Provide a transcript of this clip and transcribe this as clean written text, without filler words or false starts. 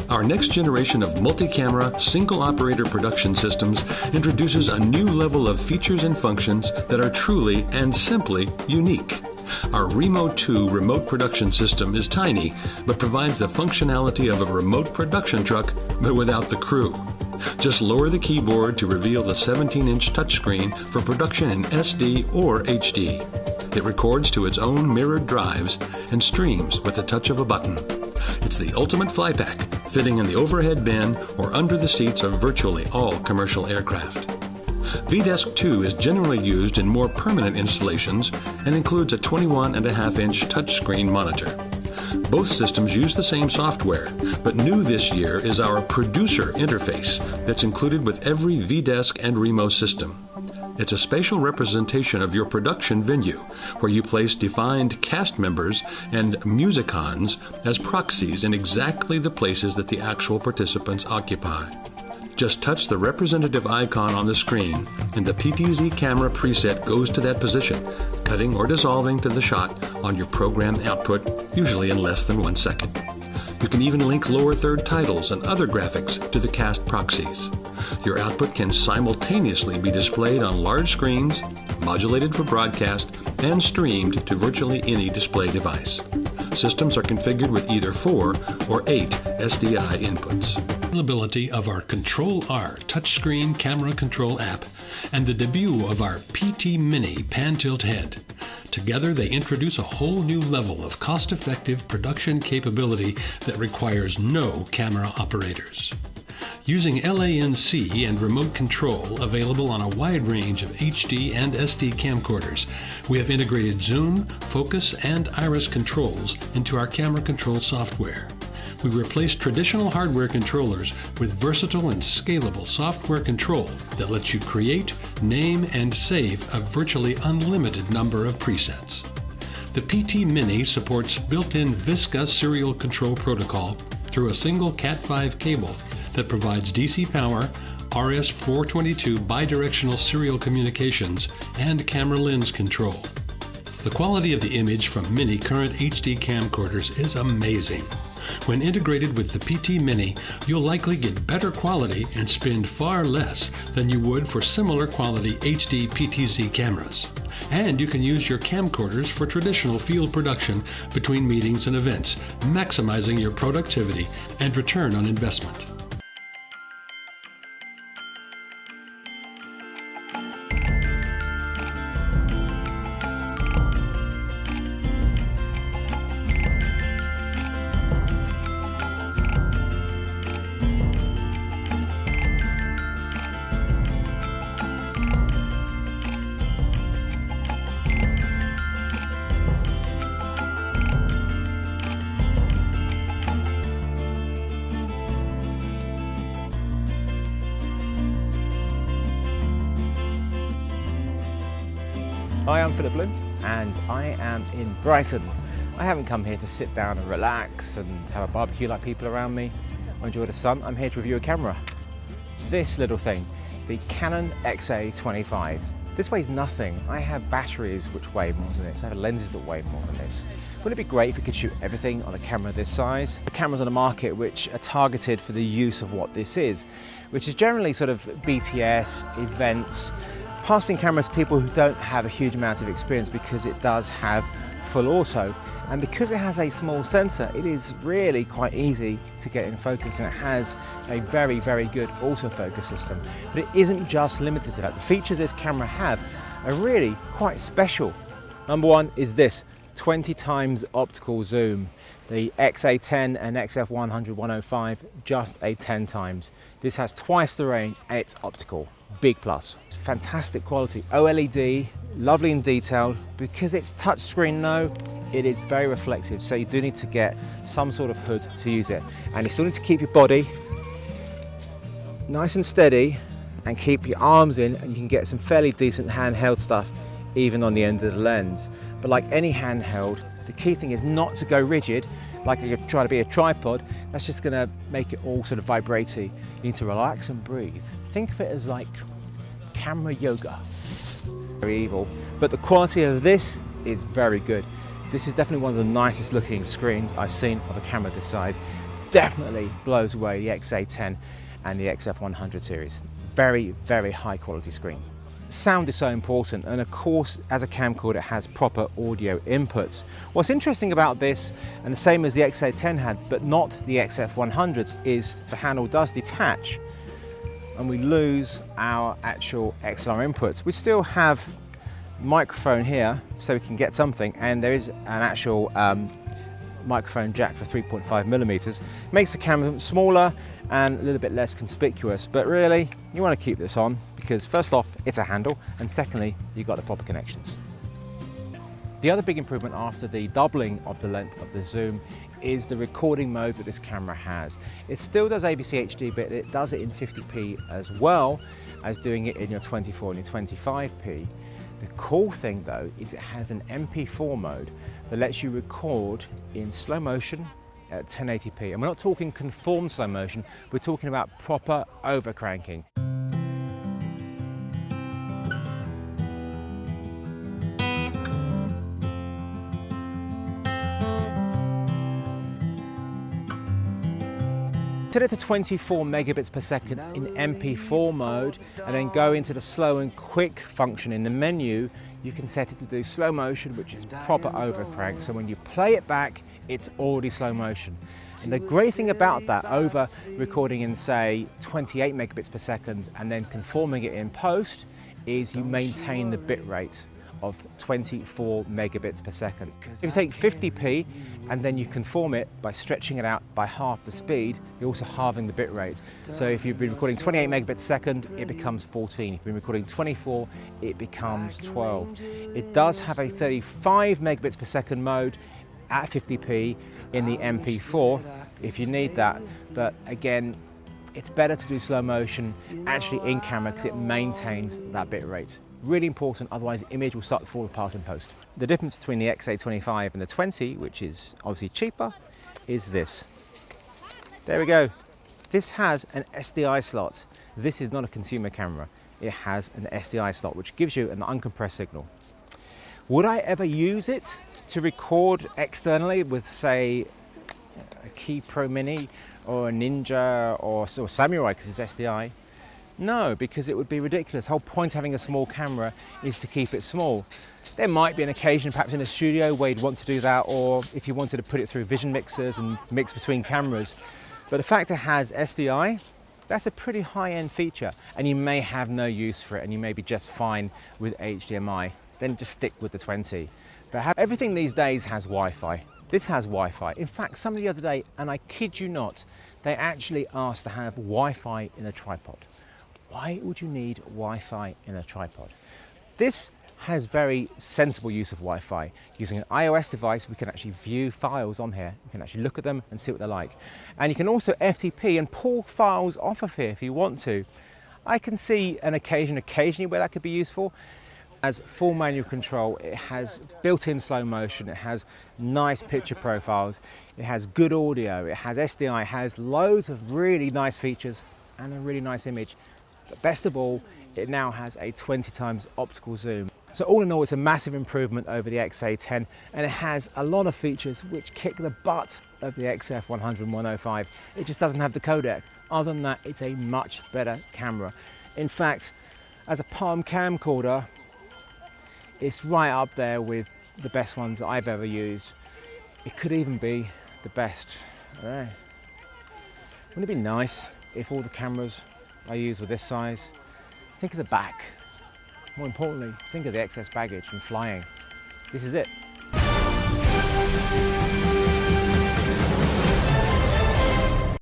Our next generation of multi-camera, single-operator production systems introduces a new level of features and functions that are truly and simply unique. Our Remo 2 remote production system is tiny, but provides the functionality of a remote production truck, but without the crew. Just lower the keyboard to reveal the 17-inch touchscreen for production in SD or HD. It records to its own mirrored drives and streams with the touch of a button. It's the ultimate fly pack, fitting in the overhead bin or under the seats of virtually all commercial aircraft. Vdeck 2 is generally used in more permanent installations and includes a 21.5-inch touchscreen monitor. Both systems use the same software, but new this year is our producer interface that's included with every Vdeck and Remo system. It's a spatial representation of your production venue, where you place defined cast members and musicons as proxies in exactly the places that the actual participants occupy. Just touch the representative icon on the screen, and the PTZ camera preset goes to that position, cutting or dissolving to the shot on your program output, usually in less than 1 second. You can even link lower third titles and other graphics to the cast proxies. Your output can simultaneously be displayed on large screens, modulated for broadcast, and streamed to virtually any display device. Systems are configured with either 4 or 8 SDI inputs. Availability of our Control-R touchscreen camera control app and the debut of our PT Mini pan-tilt head. Together, they introduce a whole new level of cost-effective production capability that requires no camera operators. Using LANC and remote control available on a wide range of HD and SD camcorders, we have integrated zoom, focus, and iris controls into our camera control software. We replaced traditional hardware controllers with versatile and scalable software control that lets you create, name, and save a virtually unlimited number of presets. The PT Mini supports built-in Visca serial control protocol through a single Cat5 cable that provides DC power, RS-422 bidirectional serial communications, and camera lens control. The quality of the image from Mini current HD camcorders is amazing. When integrated with the PT Mini, you'll likely get better quality and spend far less than you would for similar quality HD PTZ cameras. And you can use your camcorders for traditional field production between meetings and events, maximizing your productivity and return on investment. Hi, I'm Philip Bloom and I am in Brighton. I haven't come here to sit down and relax and have a barbecue like people around me or enjoy the sun. I'm here to review a camera. This little thing, the Canon XA-25. This weighs nothing. I have batteries which weigh more than this. I have lenses that weigh more than this. Wouldn't it be great if we could shoot everything on a camera this size? The cameras on the market which are targeted for the use of what this is, which is generally sort of BTS, events, passing cameras to people who don't have a huge amount of experience because it does have full auto. And because it has a small sensor, it is really quite easy to get in focus, and it has a very, very good autofocus system. But it isn't just limited to that. The features this camera have are really quite special. Number one is this 20 times optical zoom. The XA10 and XF100-105, just a 10 times. This has twice the range and it's optical. Big plus. It's fantastic quality. OLED, lovely and detailed. Because it's touchscreen though, it is very reflective, so you do need to get some sort of hood to use it. And you still need to keep your body nice and steady and keep your arms in, and you can get some fairly decent handheld stuff even on the end of the lens. But like any handheld, the key thing is not to go rigid like you're trying to be a tripod. That's just going to make it all sort of vibrating. You need to relax and breathe. Think of it as like camera yoga. Very evil, but the quality of this is very good. This is definitely one of the nicest looking screens I've seen of a camera this size. definitely blows away the XA-10 and the XF100 series. Very, very high quality screen. Sound is so important, and of course as a camcorder it has proper audio inputs. What's interesting about this, and the same as the XA-10 had but not the XF100s, is the handle does detach and we lose our actual XLR inputs. We still have microphone here so we can get something, and there is an actual microphone jack for 3.5mm. Makes the camera smaller and a little bit less conspicuous, but really you want to keep this on because first off it's a handle, and secondly you've got the proper connections. The other big improvement after the doubling of the length of the zoom is the recording mode that this camera has. It still does AVC HD, but it does it in 50p as well as doing it in your 24 and your 25p. The cool thing though is it has an MP4 mode that lets you record in slow motion at 1080p. And we're not talking conformed slow motion, we're talking about proper overcranking. Set it to 24 megabits per second in MP4 mode, and then go into the slow and quick function in the menu. You can set it to do slow motion, which is proper overcrank. So when you play it back, it's already slow motion. And the great thing about that over recording in say 28 megabits per second and then conforming it in post is you maintain the bit rate of 24 megabits per second. If you take 50p and then you conform it by stretching it out by half the speed, you're also halving the bit rate. So if you've been recording 28 megabits a second, it becomes 14. If you've been recording 24, it becomes 12. It does have a 35 megabits per second mode at 50p in the MP4 if you need that, but again, it's better to do slow motion actually in camera because it maintains that bit rate. Really important, otherwise the image will start to fall apart in post. The difference between the XA-25 and the 20, which is obviously cheaper, is this. There we go. This has an SDI slot. This is not a consumer camera. It has an SDI slot, which gives you an uncompressed signal. Would I ever use it to record externally with, say, a Key Pro Mini or a Ninja or Samurai because it's SDI? No, because it would be ridiculous. The whole point of having a small camera is to keep it small. There might be an occasion perhaps in a studio where you'd want to do that, or if you wanted to put it through vision mixers and mix between cameras. But the fact it has SDI, that's a pretty high-end feature, and you may have no use for it and you may be just fine with HDMI. Then just stick with the 20. But everything these days has Wi-Fi. This has Wi-Fi. In fact, somebody the other day, and I kid you not, they actually asked to have Wi-Fi in a tripod. Why would you need Wi-Fi in a tripod? This has very sensible use of Wi-Fi. Using an iOS device, we can actually view files on here. You can actually look at them and see what they're like. And you can also FTP and pull files off of here if you want to. I can see an occasionally where that could be useful. As full manual control, it has built-in slow motion, it has nice picture profiles, it has good audio, it has SDI, it has loads of really nice features and a really nice image. But best of all, it now has a 20 times optical zoom. So all in all, it's a massive improvement over the XA-10, and it has a lot of features which kick the butt of the XF100 and 105. It just doesn't have the codec. Other than that, it's a much better camera. In fact, as a palm camcorder, it's right up there with the best ones that I've ever used. It could even be the best. Wouldn't it be nice if all the cameras I use were this size? Think of the back. More importantly, think of the excess baggage and flying. This is it.